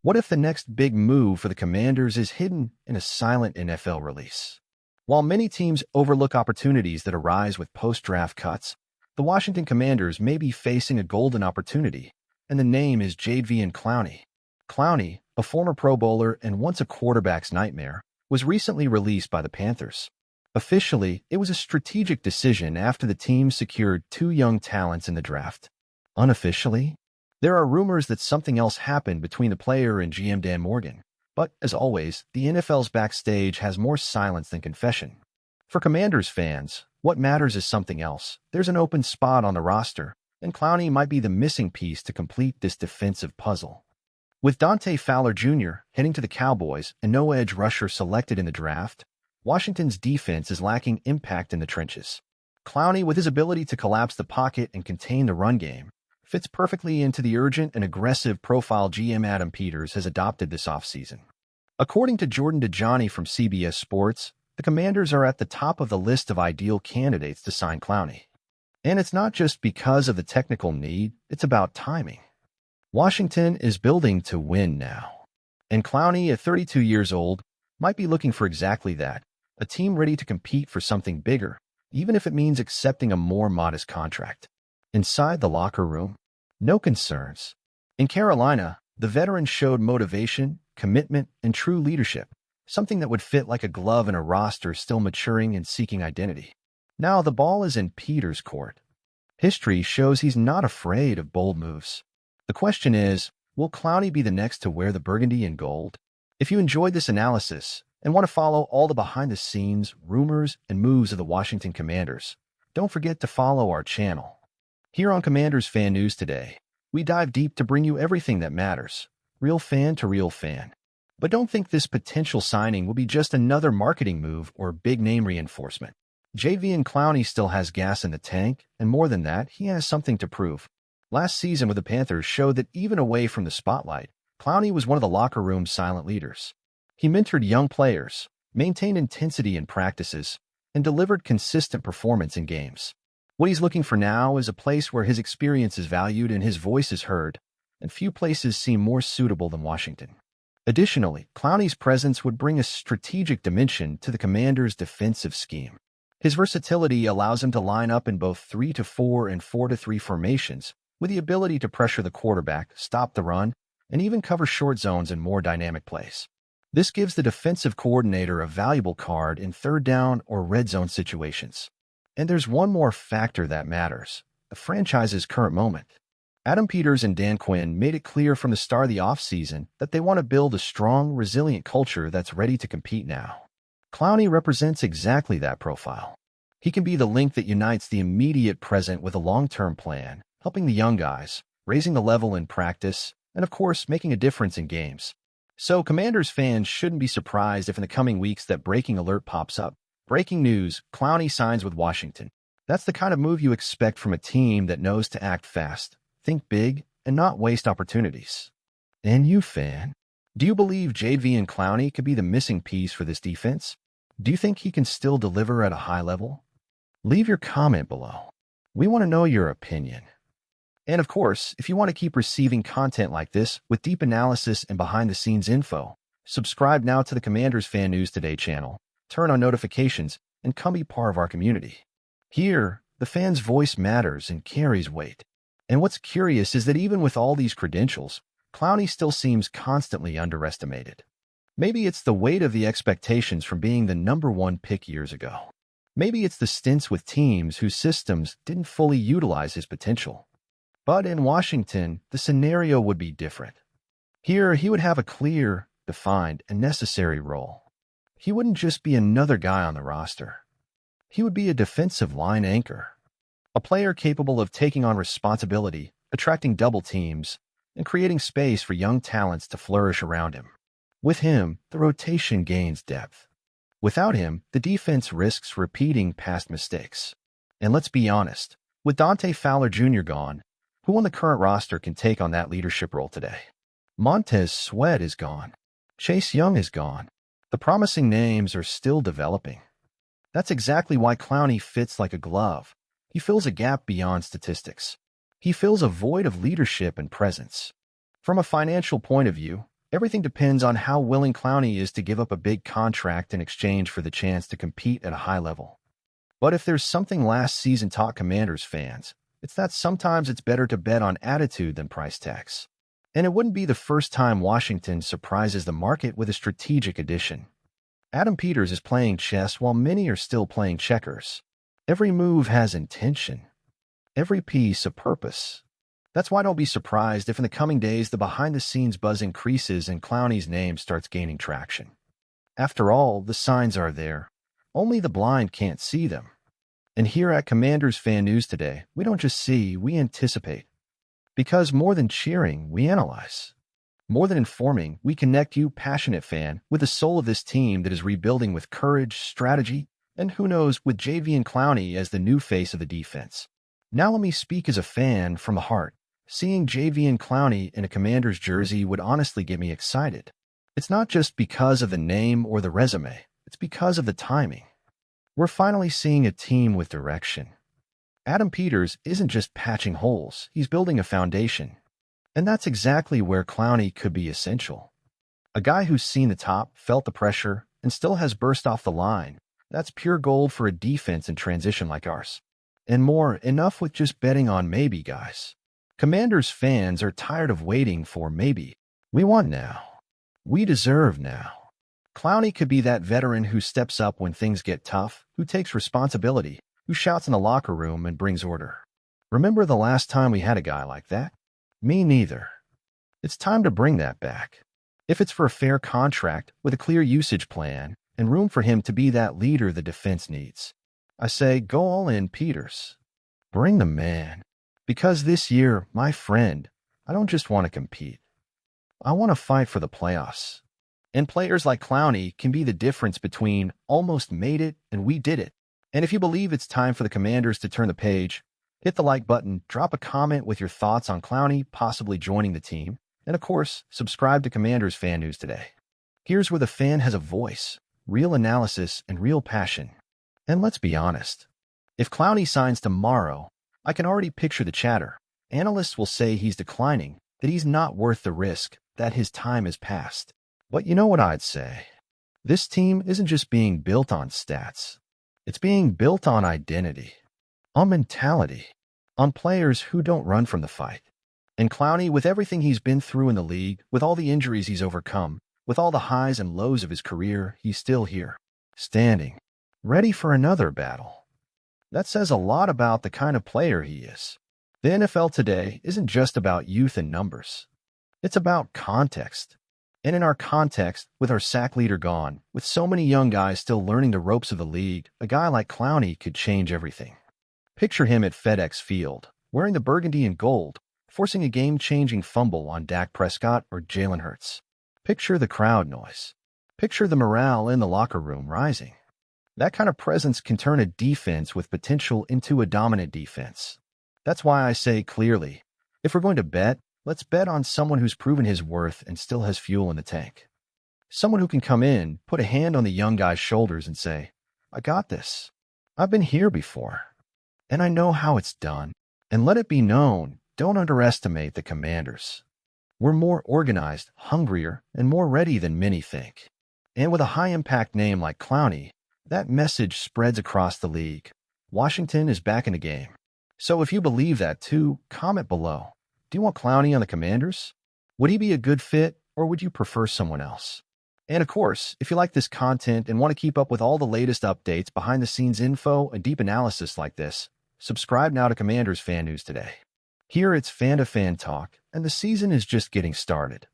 What if the next big move for the Commanders is hidden in a silent NFL release? While many teams overlook opportunities that arise with post-draft cuts, the Washington Commanders may be facing a golden opportunity, and the name is Jadeveon Clowney. Clowney, a former Pro Bowler and once a quarterback's nightmare, was recently released by the Panthers. Officially, it was a strategic decision after the team secured two young talents in the draft. Unofficially, there are rumors that something else happened between the player and GM Dan Morgan. But, as always, the NFL's backstage has more silence than confession. For Commanders fans, what matters is something else. There's an open spot on the roster, and Clowney might be the missing piece to complete this defensive puzzle. With Dante Fowler Jr. heading to the Cowboys and no edge rusher selected in the draft, Washington's defense is lacking impact in the trenches. Clowney, with his ability to collapse the pocket and contain the run game, fits perfectly into the urgent and aggressive profile GM Adam Peters has adopted this offseason. According to Jordan Dajani from CBS Sports, the Commanders are at the top of the list of ideal candidates to sign Clowney. And it's not just because of the technical need, it's about timing. Washington is building to win now. And Clowney, at 32 years old, might be looking for exactly that, a team ready to compete for something bigger, even if it means accepting a more modest contract. Inside the locker room, no concerns. In Carolina, the veteran showed motivation, commitment, and true leadership, something that would fit like a glove in a roster still maturing and seeking identity. Now the ball is in Peters' court. History shows he's not afraid of bold moves. The question is, will Clowney be the next to wear the burgundy and gold? If you enjoyed this analysis and want to follow all the behind-the-scenes, rumors, and moves of the Washington Commanders, don't forget to follow our channel. Here on Commanders Fan News Today, we dive deep to bring you everything that matters, real fan to real fan. But don't think this potential signing will be just another marketing move or big-name reinforcement. Jadeveon Clowney still has gas in the tank, and more than that, he has something to prove. Last season with the Panthers showed that even away from the spotlight, Clowney was one of the locker room's silent leaders. He mentored young players, maintained intensity in practices, and delivered consistent performance in games. What he's looking for now is a place where his experience is valued and his voice is heard, and few places seem more suitable than Washington. Additionally, Clowney's presence would bring a strategic dimension to the Commanders' defensive scheme. His versatility allows him to line up in both 3-4 and 4-3 formations, with the ability to pressure the quarterback, stop the run, and even cover short zones in more dynamic plays. This gives the defensive coordinator a valuable card in third down or red zone situations. And there's one more factor that matters, the franchise's current moment. Adam Peters and Dan Quinn made it clear from the start of the offseason that they want to build a strong, resilient culture that's ready to compete now. Clowney represents exactly that profile. He can be the link that unites the immediate present with a long-term plan, helping the young guys, raising the level in practice, and of course, making a difference in games. So Commanders fans shouldn't be surprised if in the coming weeks that breaking alert pops up. Breaking news, Clowney signs with Washington. That's the kind of move you expect from a team that knows to act fast, think big, and not waste opportunities. And you, fan, do you believe Jadeveon Clowney could be the missing piece for this defense? Do you think he can still deliver at a high level? Leave your comment below. We want to know your opinion. And of course, if you want to keep receiving content like this with deep analysis and behind-the-scenes info, subscribe now to the Commanders Fan News Today channel, turn on notifications, and come be part of our community. Here, the fan's voice matters and carries weight. And what's curious is that even with all these credentials, Clowney still seems constantly underestimated. Maybe it's the weight of the expectations from being the #1 pick years ago. Maybe it's the stints with teams whose systems didn't fully utilize his potential. But in Washington, the scenario would be different. Here, he would have a clear, defined, and necessary role. He wouldn't just be another guy on the roster. He would be a defensive line anchor, a player capable of taking on responsibility, attracting double teams, and creating space for young talents to flourish around him. With him, the rotation gains depth. Without him, the defense risks repeating past mistakes. And let's be honest, with Dante Fowler Jr. gone, who on the current roster can take on that leadership role today? Montez Sweat is gone. Chase Young is gone. The promising names are still developing. That's exactly why Clowney fits like a glove. He fills a gap beyond statistics. He fills a void of leadership and presence. From a financial point of view, Everything depends on how willing Clowney is to give up a big contract in exchange for the chance to compete at a high level. But if there's something last season taught Commanders fans, it's that sometimes it's better to bet on attitude than price tags. And it wouldn't be the first time Washington surprises the market with a strategic addition. Adam Peters is playing chess while many are still playing checkers. Every move has intention. Every piece a purpose. That's why don't be surprised if in the coming days the behind-the-scenes buzz increases and Clowney's name starts gaining traction. After all, the signs are there. Only the blind can't see them. And here at Commanders Fan News today, we don't just see, we anticipate. Because more than cheering, we analyze. More than informing, we connect you, passionate fan, with the soul of this team that is rebuilding with courage, strategy, and who knows, with JV and Clowney as the new face of the defense. Now let me speak as a fan from the heart. Seeing JV and Clowney in a Commanders jersey would honestly get me excited. It's not just because of the name or the resume. It's because of the timing. We're finally seeing a team with direction. Adam Peters isn't just patching holes. He's building a foundation. And that's exactly where Clowney could be essential. A guy who's seen the top, felt the pressure, and still has burst off the line. That's pure gold for a defense in transition like ours. And more, enough with just betting on maybe, guys. Commanders fans are tired of waiting for maybe. We want now. We deserve now. Clowney could be that veteran who steps up when things get tough, who takes responsibility, who shouts in the locker room and brings order. Remember the last time we had a guy like that? Me neither. It's time to bring that back. If it's for a fair contract with a clear usage plan and room for him to be that leader the defense needs, I say go all in, Peters. Bring the man. Because this year, my friend, I don't just want to compete. I want to fight for the playoffs. And players like Clowney can be the difference between almost made it and we did it. And if you believe it's time for the Commanders to turn the page, hit the like button, drop a comment with your thoughts on Clowney possibly joining the team, and of course, subscribe to Commanders Fan News today. Here's where the fan has a voice, real analysis, and real passion. And let's be honest. If Clowney signs tomorrow, I can already picture the chatter. Analysts will say he's declining, that he's not worth the risk, that his time has passed. But you know what I'd say? This team isn't just being built on stats. It's being built on identity, on mentality, on players who don't run from the fight. And Clowney, with everything he's been through in the league, with all the injuries he's overcome, with all the highs and lows of his career, he's still here, standing, ready for another battle. That says a lot about the kind of player he is. The NFL today isn't just about youth and numbers. It's about context. And in our context, with our sack leader gone, with so many young guys still learning the ropes of the league, a guy like Clowney could change everything. Picture him at FedEx Field, wearing the Burgundy and Gold, forcing a game-changing fumble on Dak Prescott or Jalen Hurts. Picture the crowd noise. Picture the morale in the locker room rising. That kind of presence can turn a defense with potential into a dominant defense. That's why I say clearly, if we're going to bet, let's bet on someone who's proven his worth and still has fuel in the tank. Someone who can come in, put a hand on the young guy's shoulders and say, I got this. I've been here before. And I know how it's done. And let it be known, don't underestimate the Commanders. We're more organized, hungrier, and more ready than many think. And with a high-impact name like Clowney, that message spreads across the league. Washington is back in the game. So if you believe that too, comment below. Do you want Clowney on the Commanders? Would he be a good fit, or would you prefer someone else? And of course, if you like this content and want to keep up with all the latest updates, behind-the-scenes info, and deep analysis like this, subscribe now to Commanders Fan News today. Here it's fan-to-fan talk, and the season is just getting started.